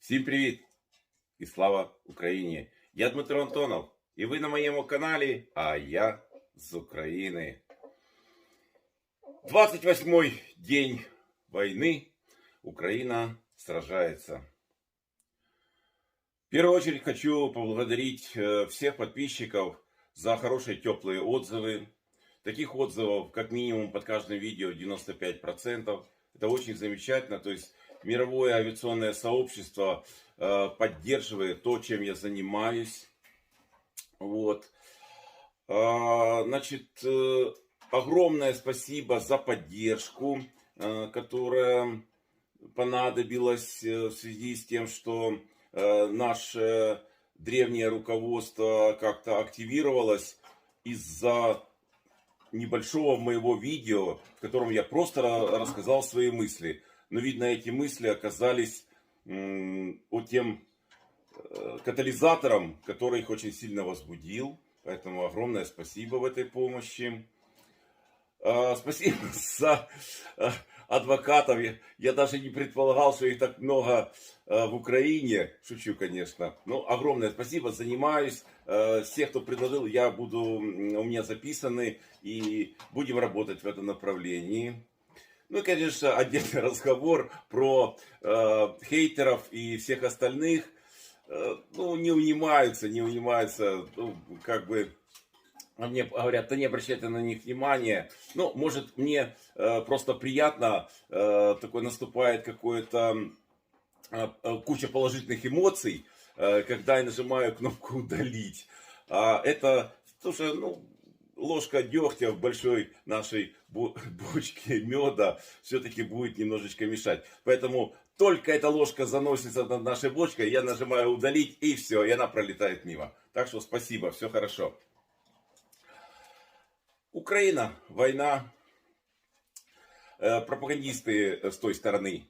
Всім привіт і слава Україні! Я Дмитро Антонов, і ви на моєму каналі, а я з України. 28-й день войны. Украина сражается. В первую очередь хочу поблагодарить всех подписчиков за хорошие теплые отзывы. Таких отзывов как минимум под каждым видео 95%. Это очень замечательно. То есть мировое авиационное сообщество поддерживает то, чем я занимаюсь. Вот. Значит, огромное спасибо за поддержку, которая понадобилась в связи с тем, что наше древнее руководство как-то активировалось из-за небольшого моего видео, в котором я просто рассказал свои мысли. Но, видно, эти мысли оказались тем катализатором, который их очень сильно возбудил. Поэтому огромное спасибо в этой помощи. Спасибо за адвокатов. Я даже не предполагал, что их так много в Украине. Шучу, конечно. Но огромное спасибо. Занимаюсь. Всех, кто предложил, у меня записаны. И будем работать в этом направлении. Ну и, конечно, отдельный разговор про хейтеров и всех остальных. Не унимаются. Мне говорят, да не обращайте на них внимания. Может, мне просто приятно, такой наступает какое-то куча положительных эмоций, когда я нажимаю кнопку удалить. Это тоже, ложка дегтя в большой нашей бочке меда все-таки будет немножечко мешать. Поэтому только эта ложка заносится над нашей бочкой, я нажимаю удалить, и все, и она пролетает мимо. Так что спасибо, все хорошо. Украина, война. Пропагандисты с той стороны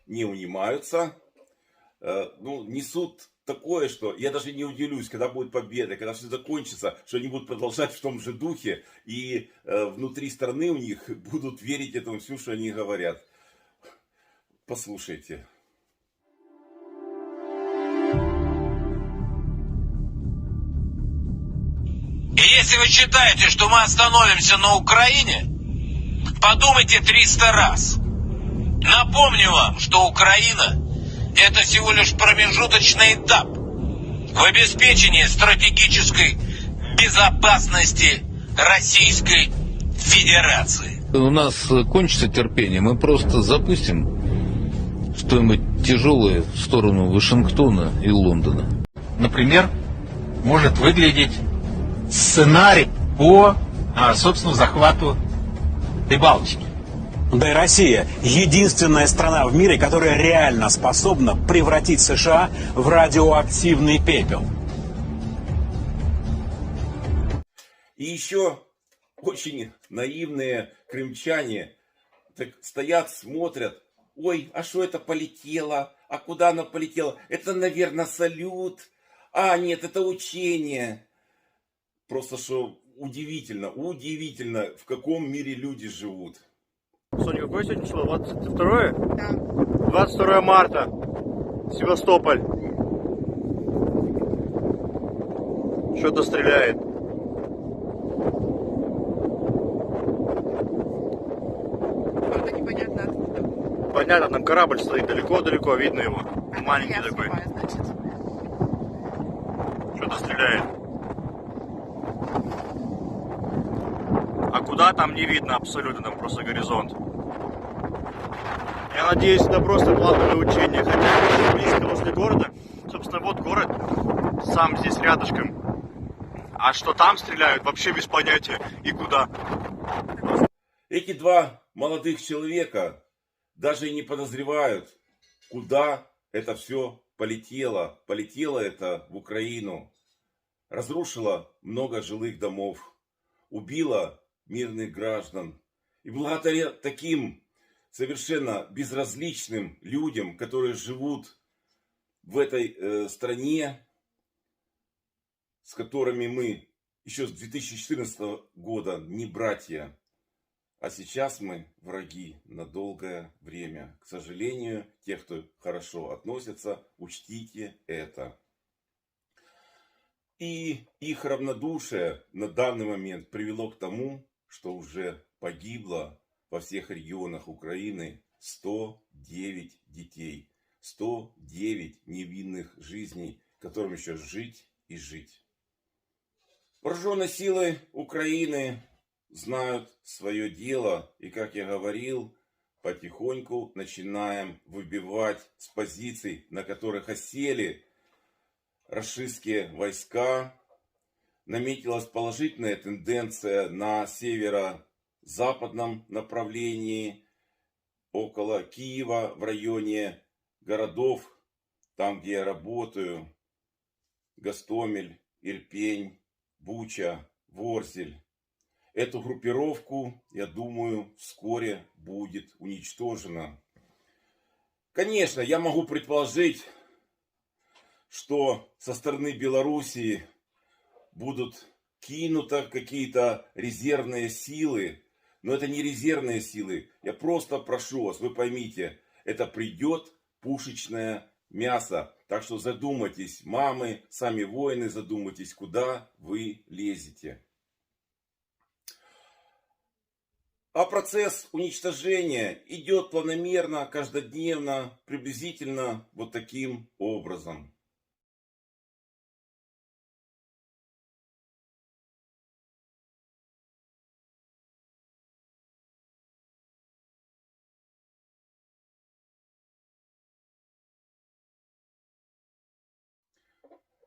не унимаются. Несут такое, что я даже не удивлюсь, когда будет победа, когда все закончится, что они будут продолжать в том же духе. И внутри страны у них будут верить этому всему, что они говорят. Послушайте. И если вы считаете, что мы остановимся на Украине, подумайте 300 раз. Напомню вам, что Украина – это всего лишь промежуточный этап в обеспечении стратегической безопасности Российской Федерации. У нас кончится терпение, мы просто запустим что-нибудь тяжелое в сторону Вашингтона и Лондона. Например, может выглядеть сценарий по, собственно, захвату Прибалтики. Да и Россия – единственная страна в мире, которая реально способна превратить США в радиоактивный пепел. И еще очень наивные крымчане так стоят, смотрят. Ой, а что это полетело? А куда оно полетело? Это, наверное, салют. А, нет, это учение. Просто что удивительно, в каком мире люди живут. Соня, какое сегодня число? 22? Да. 22 марта. Севастополь. Что-то стреляет. Что-то непонятно откуда. Понятно, там корабль стоит далеко-далеко, видно его. Маленький я такой. снимаю, значит. Что-то стреляет. А куда там не видно абсолютно, там просто горизонт. Я надеюсь, это просто плановое учение, хотя очень близко возле города. Собственно, вот город, сам здесь рядышком. А что там стреляют, вообще без понятия и куда. Эти два молодых человека даже и не подозревают, куда это все полетело. Полетело это в Украину. Разрушило много жилых домов. Убило мирных граждан. И благодаря таким совершенно безразличным людям, которые живут в этой стране, с которыми мы еще с 2014 года не братья, А сейчас мы враги на долгое время. К сожалению, те, кто хорошо относятся, учтите это. И их равнодушие на данный момент привело к тому, что уже погибло во всех регионах Украины 109 детей. 109 невинных жизней, которым еще жить и жить. Вооруженные силы Украины знают свое дело. И, как я говорил, потихоньку начинаем выбивать с позиций, на которых осели рашистские войска. Наметилась положительная тенденция на северо-западном направлении, около Киева, в районе городов, там, где я работаю, Гостомель, Ирпень, Буча, Ворзель. Эту группировку, я думаю, вскоре будет уничтожена. Конечно, я могу предположить, что со стороны Белоруссии будут кинуты какие-то резервные силы. Но это не резервные силы. Я просто прошу вас, вы поймите, это придет пушечное мясо. Так что задумайтесь, мамы, сами воины, задумайтесь, куда вы лезете. А процесс уничтожения идет планомерно, каждодневно, приблизительно вот таким образом.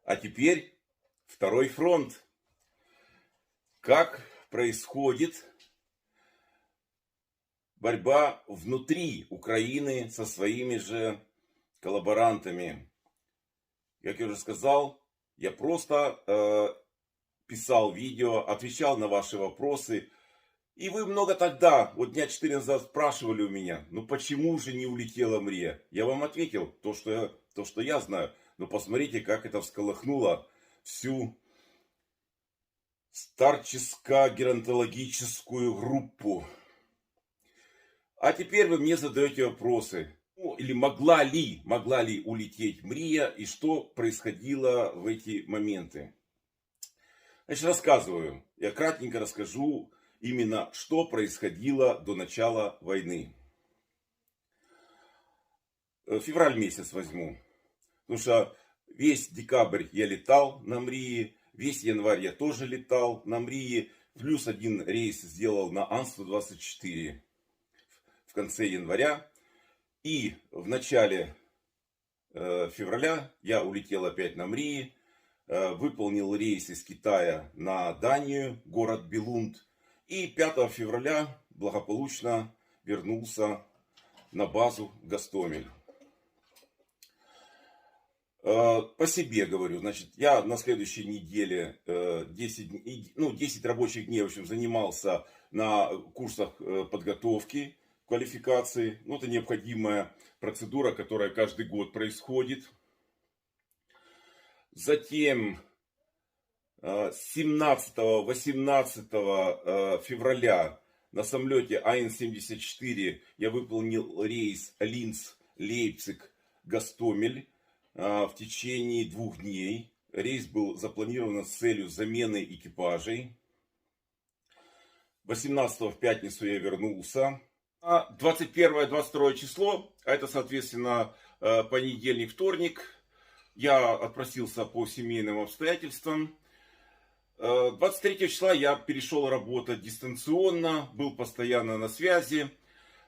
А теперь второй фронт. Как происходит борьба внутри Украины со своими же коллаборантами? Как я уже сказал, я просто писал видео, отвечал на ваши вопросы. И вы много тогда, вот дня 4 назад, спрашивали у меня, ну почему же не улетела Мрия? Я вам ответил то, что я знаю. Но посмотрите, как это всколыхнуло всю старческо-геронтологическую группу. А теперь вы мне задаете вопросы. Ну, или могла ли улететь Мрия и что происходило в эти моменты? Значит, рассказываю. Я кратенько расскажу именно, что происходило до начала войны. Февраль месяц возьму. Потому что весь декабрь я летал на Мрии, весь январь я тоже летал на Мрии. Плюс один рейс сделал на Ан-124 в конце января. И в начале февраля я улетел опять на Мрии, выполнил рейс из Китая на Данию, город Белунд. И 5 февраля благополучно вернулся на базу в Гостомель. По себе говорю, значит, я на следующей неделе 10 рабочих дней, в общем, занимался на курсах подготовки, квалификации. Ну, это необходимая процедура, которая каждый год происходит. Затем 17-18 февраля на самолете АН-74 я выполнил рейс Линц-Лейпциг-Гостомель. В течение 2 дней. Рейс был запланирован с целью замены экипажей. 18-го в пятницу я вернулся. 21-22 число, а это, соответственно, понедельник, вторник, я отпросился по семейным обстоятельствам. 23 числа я перешел работать дистанционно, был постоянно на связи.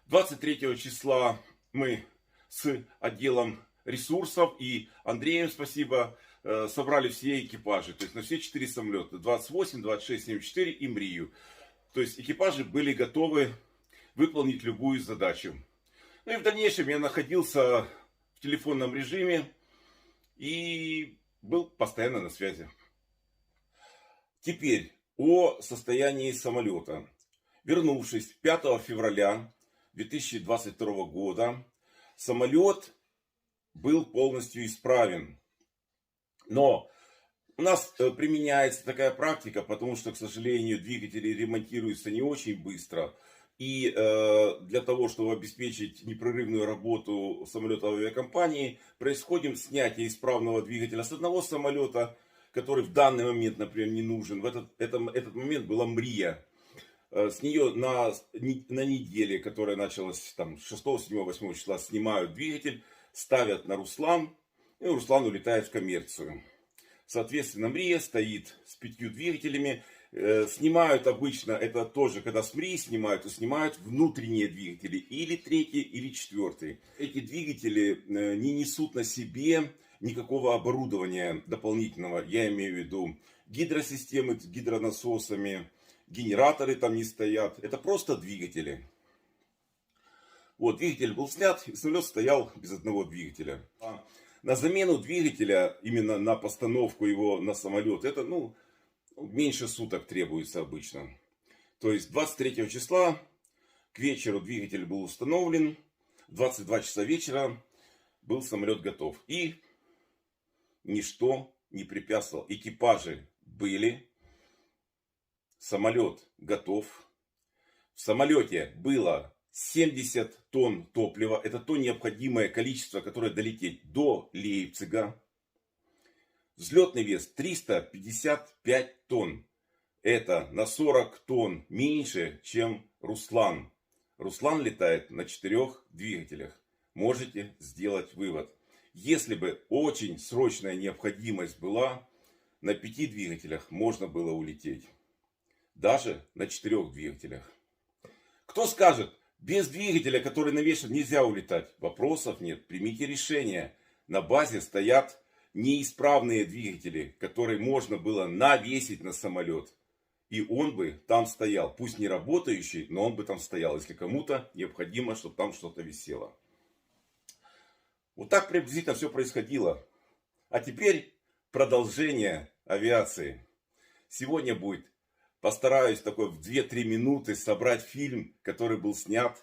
23 числа мы с отделом ресурсов и Андреем, спасибо, собрали все экипажи, то есть на все 4 самолета, 28, 26, 74 и Мрию. То есть экипажи были готовы выполнить любую задачу. Ну и в дальнейшем я находился в телефонном режиме и был постоянно на связи. Теперь о состоянии самолета. Вернувшись 5 февраля 2022 года, самолет был полностью исправен. Но у нас применяется такая практика, потому что, к сожалению, двигатели ремонтируются не очень быстро. И для того, чтобы обеспечить непрерывную работу самолета авиакомпании, происходит снятие исправного двигателя с одного самолета, который в данный момент, например, не нужен. В этот момент была Мрия. С нее на неделе, которая началась там, 6, 7, 8 числа, снимают двигатель, ставят на Руслан, и Руслан улетает в коммерцию. Соответственно, Мрия стоит с 5 двигателями. Снимают обычно, это тоже, когда с Мрии снимают, то снимают внутренние двигатели, или 3-й, или 4-й. Эти двигатели не несут на себе никакого оборудования дополнительного. Я имею в виду гидросистемы с гидронасосами, генераторы там не стоят. Это просто двигатели. Вот, двигатель был снят, и самолет стоял без одного двигателя. На замену двигателя, именно на постановку его на самолет, это, меньше суток требуется обычно. То есть 23 числа к вечеру двигатель был установлен. В 22 часа вечера был самолет готов. И ничто не препятствовало. Экипажи были. Самолет готов. В самолете было 70 тонн топлива. Это то необходимое количество, которое долететь до Лейпцига. Взлетный вес 355 тонн. Это на 40 тонн меньше, чем Руслан. Руслан летает на 4 двигателях. Можете сделать вывод. Если бы очень срочная необходимость была, на 5 двигателях можно было улететь. Даже на 4 двигателях. Кто скажет, без двигателя, который навешен, нельзя улетать? Вопросов нет. Примите решение. На базе стоят неисправные двигатели, которые можно было навесить на самолет. И он бы там стоял. Пусть не работающий, но он бы там стоял, если кому-то необходимо, чтобы там что-то висело. Вот так приблизительно все происходило. А теперь продолжение авиации. Сегодня будет, постараюсь такой в 2-3 минуты собрать фильм, который был снят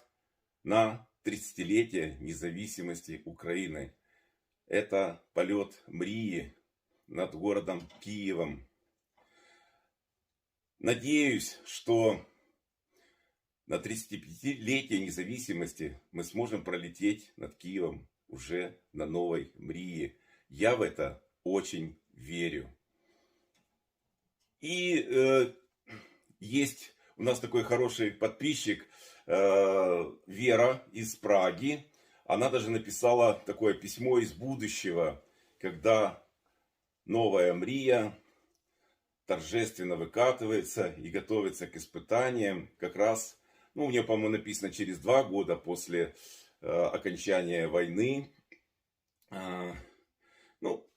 на 30-летие независимости Украины. Это полет Мрии над городом Киевом. Надеюсь, что на 35-летие независимости мы сможем пролететь над Киевом уже на новой Мрии. Я в это очень верю. И есть у нас такой хороший подписчик Вера из Праги. Она даже написала такое письмо из будущего, когда новая Мрия торжественно выкатывается и готовится к испытаниям. Как раз, у нее, по-моему, написано через 2 года после окончания войны.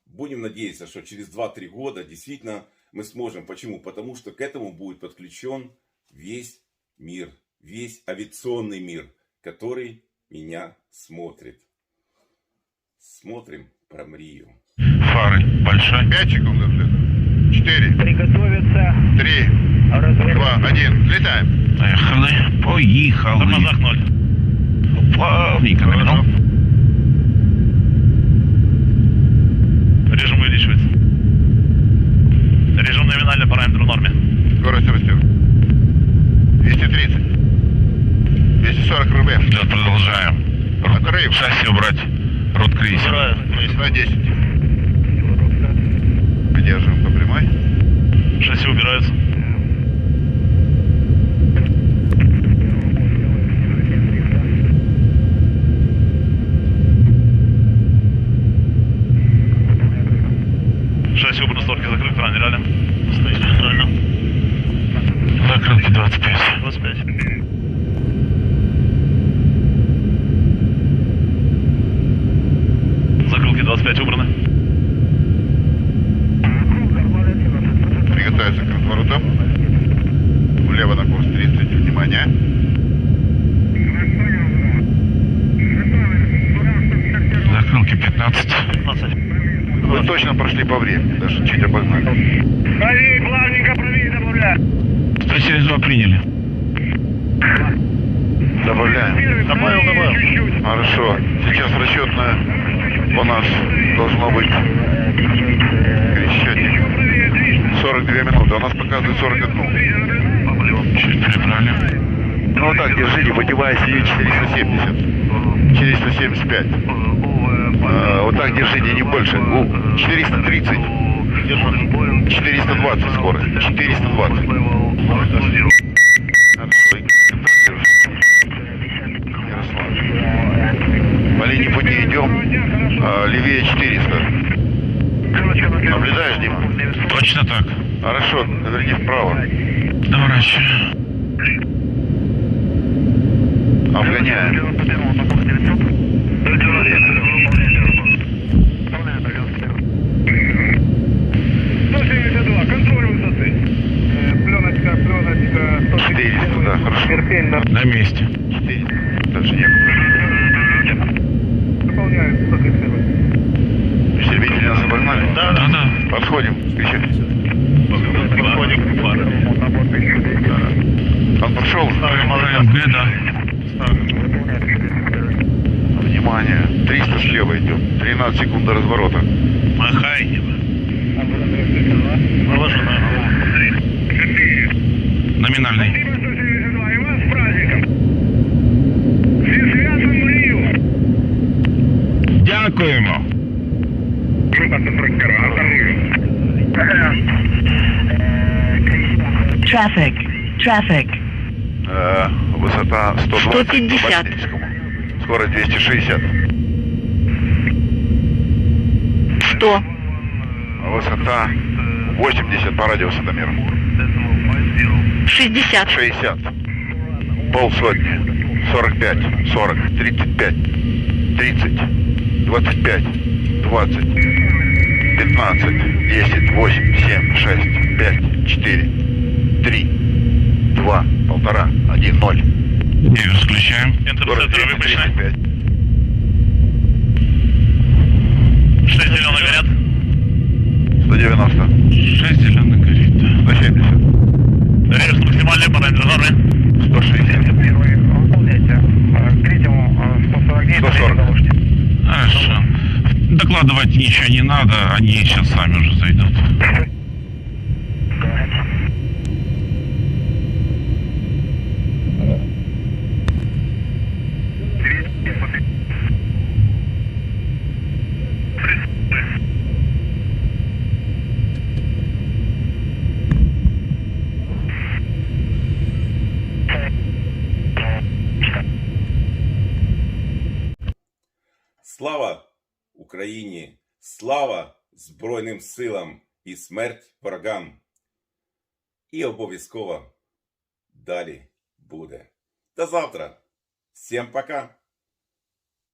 Будем надеяться, что через 2-3 года действительно мы сможем. Почему? Потому что к этому будет подключен весь мир, весь авиационный мир, который меня смотрит. Смотрим про Мрию. Фары большой. 5 секунд до взлета. 4. Приготовиться. 3. 2. 1. Взлетаем. Поехали. Поехали. Тормозах 0. Плавненько нагнал. Режим увеличивается. Режим номинальный, параметр в норме. Скорость растет. 230. 240 РБ. Да, продолжаем. Отрыв. Шасси убрать. Рот крейсер. 110. Придерживаем по прямой. Шасси убираются. Шасси убраны, створки закрыты, кран реально. Стоит нейтрально. Закрылки 25. 25. Закрылки 25 убраны. Приготовиться к развороту. Влево на курс 30. Внимание. Закрылки 15. 15. Вы точно прошли по времени, даже чуть обогнали. Правее, плавненько, правее добавляй. 172 приняли. Добавляем. Добавил. Чуть-чуть. Хорошо. Сейчас расчетное у нас должно быть счетник 42 минуты. У нас показывает 41. Чуть перебрали. Ну вот так держи, не поднимайся, 470. 475. Вот так держи, не больше. 430. 420 скорость. 420. По линии пути идем. Левее 400. Наблюдаешь, Дима? Точно так. Хорошо, верни вправо. Доворачиваю. Обгоняем. Контроль высоты. Пленочка, 400, да, хорошо. На месте. 400. Дальше некуда. Выполняю 131. Все видели, нас обогнали? Да. Подходим. Встречай. Подходим к пару. Он пошел. МГ, да. Внимание. 300 слева идем. 13 секунд до разворота. Махай. Наложу на номинальный. И вас с праздником. Зі святом мрію. Дякуємо. Traffic. Высота 120. 150. Скорость 260. 100. Высота 80 по радиусотомеру. 60. 60. Полсотни. 45. 40. 35. 30. 25. 20. 15. 10. 8. 7. 6. 5. 4. 3. 2. 1,5. 1. 0. Девер включаем. Интерцептор выпущены. 6 зеленых горят. 190. 6 зеленых горит. 170. Реверс максимальный, параметр нормы. 160. Выполняйте. К третьему 149. 140. Хорошо. Докладывать ничего не надо, они сейчас сами уже зайдут. Слава Україні! Слава Збройним силам і смерть ворогам! І обов'язково далі буде. До завтра! Всім пока!